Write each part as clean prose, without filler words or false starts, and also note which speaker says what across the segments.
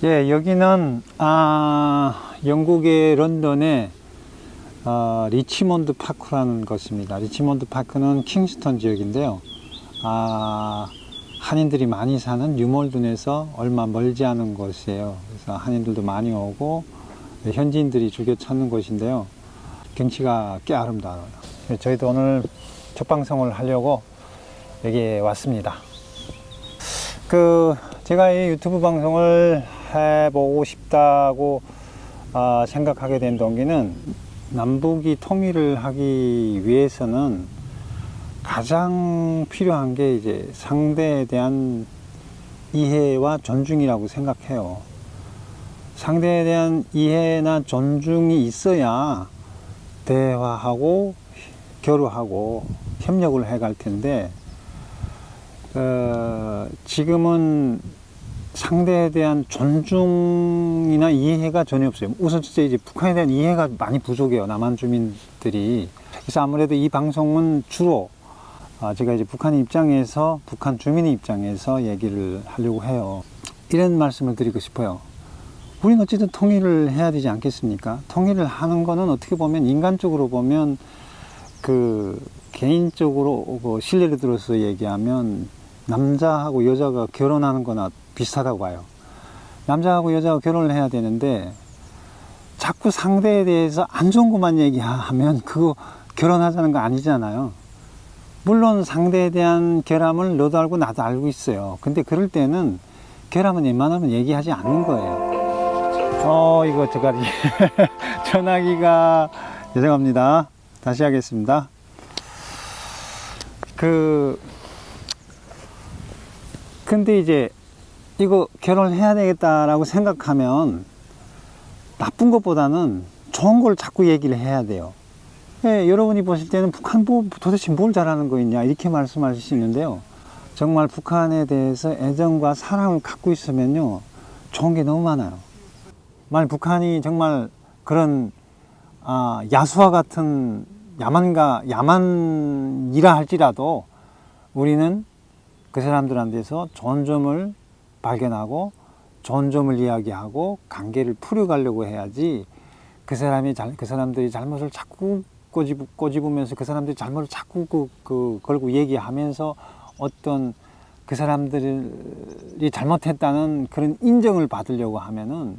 Speaker 1: 예, 여기는 영국의 런던의 리치몬드 파크라는 것입니다. 리치몬드 파크는 킹스턴 지역인데요. 한인들이 많이 사는 뉴몰든에서 얼마 멀지 않은 곳이에요. 그래서 한인들도 많이 오고 현지인들이 즐겨 찾는 곳인데요. 경치가 꽤 아름다워요. 저희도 오늘 첫 방송을 하려고 여기에 왔습니다. 제가 이 유튜브 방송을 해보고 싶다고 생각하게 된 동기는, 남북이 통일을 하기 위해서는 가장 필요한 게 이제 상대에 대한 이해와 존중이라고 생각해요. 상대에 대한 이해나 존중이 있어야 대화하고 교류하고 협력을 해갈 텐데, 지금은 상대에 대한 존중이나 이해가 전혀 없어요. 우선 진짜 이제 북한에 대한 이해가 많이 부족해요, 남한 주민들이. 그래서 아무래도 이 방송은 주로 제가 이제 북한 입장에서, 북한 주민의 입장에서 얘기를 하려고 해요. 이런 말씀을 드리고 싶어요. 우리는 어쨌든 통일을 해야 되지 않겠습니까? 통일을 하는 거는 어떻게 보면, 인간적으로 보면, 개인적으로 신뢰를 들어서 얘기하면 남자하고 여자가 결혼하는 거나 비슷하다고 봐요. 남자하고 여자가 결혼을 해야 되는데 자꾸 상대에 대해서 안 좋은 것만 얘기하면 그거 결혼하자는 거 아니잖아요. 물론 상대에 대한 결함을 너도 알고 나도 알고 있어요. 근데 그럴 때는 결함은 웬만하면 얘기하지 않는 거예요. 이거 저까지 전화기가, 죄송합니다. 다시 하겠습니다. 근데 이제 이거 결혼해야 되겠다라고 생각하면 나쁜 것보다는 좋은 걸 자꾸 얘기를 해야 돼요. 여러분이 보실 때는 북한 도대체 뭘 잘하는 거 있냐 이렇게 말씀하시는데요. 정말 북한에 대해서 애정과 사랑을 갖고 있으면요, 좋은 게 너무 많아요. 만약 북한이 정말 그런 야수와 같은 야만이라 할지라도 우리는 그 사람들한테서 좋은 점을 발견하고 좋은 점을 이야기하고 관계를 풀어가려고 해야지, 그 사람들이 잘못을 자꾸 꼬집으면서 그 사람들이 잘못을 자꾸 걸고 얘기하면서 어떤 그 사람들이 잘못했다는 그런 인정을 받으려고 하면은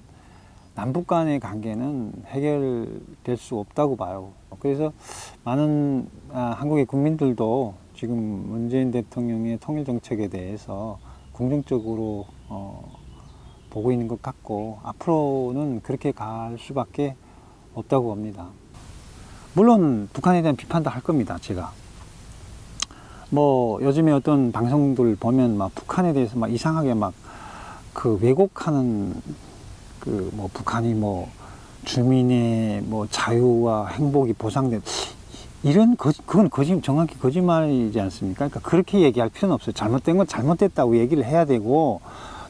Speaker 1: 남북 간의 관계는 해결될 수 없다고 봐요. 그래서 많은 한국의 국민들도 지금 문재인 대통령의 통일 정책에 대해서 긍정적으로 보고 있는 것 같고, 앞으로는 그렇게 갈 수밖에 없다고 봅니다. 물론 북한에 대한 비판도 할 겁니다. 제가 요즘에 어떤 방송들 보면 북한에 대해서 이상하게 왜곡하는 북한이 주민의 자유와 행복이 보장된, 그건 정확히 거짓말이지 않습니까? 그러니까 그렇게 얘기할 필요는 없어요. 잘못된 건 잘못됐다고 얘기를 해야 되고,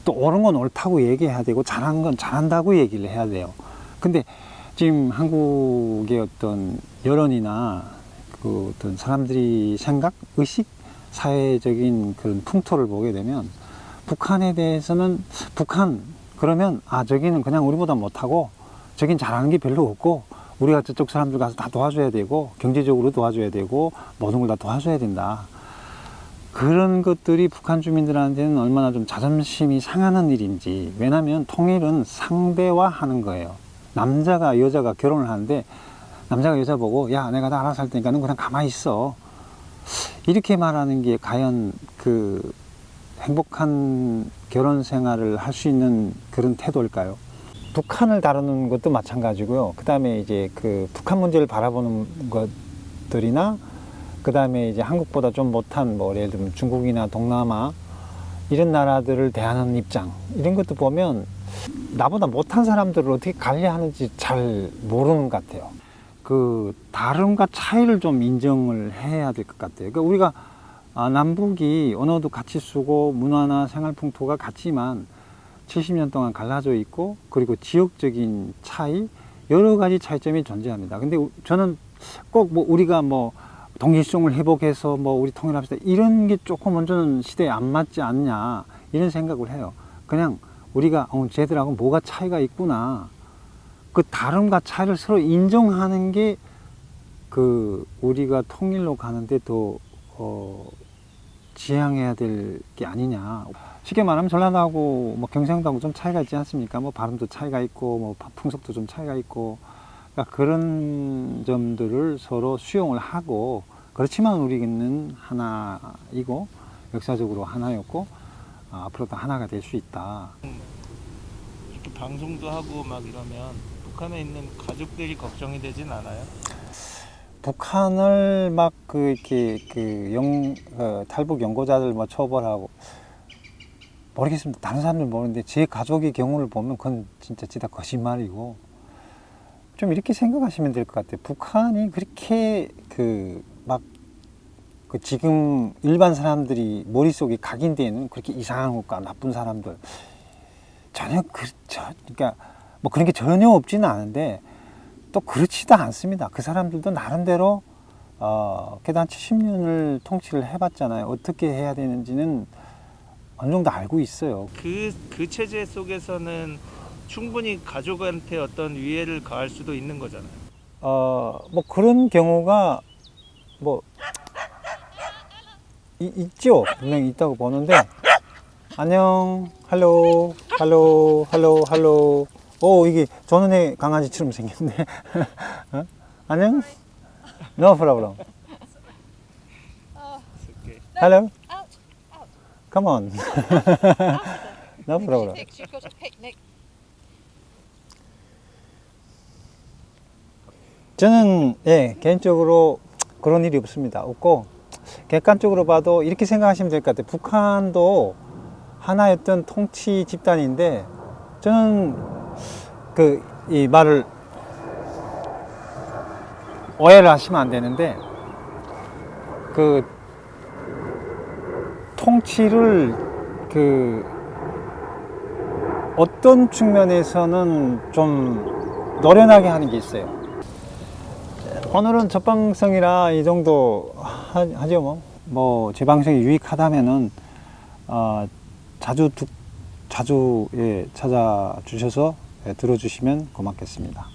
Speaker 1: 또 옳은 건 옳다고 얘기해야 되고, 잘한 건 잘한다고 얘기를 해야 돼요. 근데 지금 한국의 어떤 여론이나 어떤 사람들이 생각, 의식, 사회적인 그런 풍토를 보게 되면, 북한에 대해서는 그러면 저기는 그냥 우리보다 못하고 저긴 잘하는 게 별로 없고 우리가 저쪽 사람들 가서 다 도와줘야 되고 경제적으로 도와줘야 되고 모든 걸 다 도와줘야 된다. 그런 것들이 북한 주민들한테는 얼마나 좀 자존심이 상하는 일인지. 왜냐하면 통일은 상대와 하는 거예요. 남자가 여자가 결혼을 하는데 남자가 여자 보고, 야, 내가 다 알아서 할 테니까 넌 그냥 가만히 있어, 이렇게 말하는 게 과연 행복한 결혼 생활을 할 수 있는 그런 태도일까요? 북한을 다루는 것도 마찬가지고요. 그 다음에 이제 북한 문제를 바라보는 것들이나, 그 다음에 이제 한국보다 좀 못한 예를 들면 중국이나 동남아 이런 나라들을 대하는 입장, 이런 것도 보면 나보다 못한 사람들을 어떻게 관리하는지 잘 모르는 것 같아요. 다름과 차이를 좀 인정을 해야 될 것 같아요. 그러니까 우리가 남북이 언어도 같이 쓰고 문화나 생활 풍토가 같지만 70년 동안 갈라져 있고, 그리고 지역적인 차이, 여러 가지 차이점이 존재합니다. 근데 저는 꼭 우리가 동일성을 회복해서 우리 통일합시다, 이런 게 조금 먼저는 시대에 안 맞지 않냐, 이런 생각을 해요. 그냥 우리가 쟤들하고 뭐가 차이가 있구나. 그 다름과 차이를 서로 인정하는 게 그 우리가 통일로 가는데 더 지향해야 될 게 아니냐. 쉽게 말하면 전라도하고 뭐 경상도하고 좀 차이가 있지 않습니까? 뭐 발음도 차이가 있고 뭐 풍속도 좀 차이가 있고, 그러니까 그런 점들을 서로 수용을 하고, 그렇지만 우리는 하나이고 역사적으로 하나였고 앞으로도 하나가 될 수 있다.
Speaker 2: 이렇게 방송도 하고 막 이러면 북한에 있는 가족들이 걱정이 되진 않아요?
Speaker 1: 북한을 막 이렇게 탈북 연고자들 뭐 처벌하고 모르겠습니다. 다른 사람들 모르는데 제 가족의 경우를 보면 그건 진짜 거짓말이고, 좀 이렇게 생각하시면 될 것 같아요. 북한이 그렇게 지금 일반 사람들이 머릿속에 각인되어 있는 그렇게 이상한 것과 나쁜 사람들 전혀 그러니까 뭐 그런 게 전혀 없지는 않은데 또 그렇지도 않습니다. 그 사람들도 나름대로 그래도 한 70년을 통치를 해봤잖아요. 어떻게 해야 되는지는 어느 정도 알고 있어요.
Speaker 2: 그 체제 속에서는 충분히 가족한테 어떤 위해를 가할 수도 있는 거잖아요.
Speaker 1: 뭐 그런 경우가 뭐 있죠. 분명히 있다고 보는데. 안녕, 할로, 할로, 할로, 할로. 오, 이게 전원의 강아지처럼 생겼네. 어? 안녕? No problem.
Speaker 2: Okay.
Speaker 1: Hello?
Speaker 3: Out, out.
Speaker 1: Come on. No problem.
Speaker 3: Picnic. You've got a picnic.
Speaker 1: 저는 개인적으로 그런 일이 없습니다. 없고, 객관적으로 봐도 이렇게 생각하시면 될 것 같아요. 북한도 하나였던 통치 집단인데, 저는 이 말을 오해를 하시면 안 되는데, 통치를 어떤 측면에서는 좀 노련하게 하는 게 있어요. 오늘은 첫 방송이라 이 정도 하죠. 뭐 제 방송이 유익하다면은 자주 찾아주셔서 들어주시면 고맙겠습니다.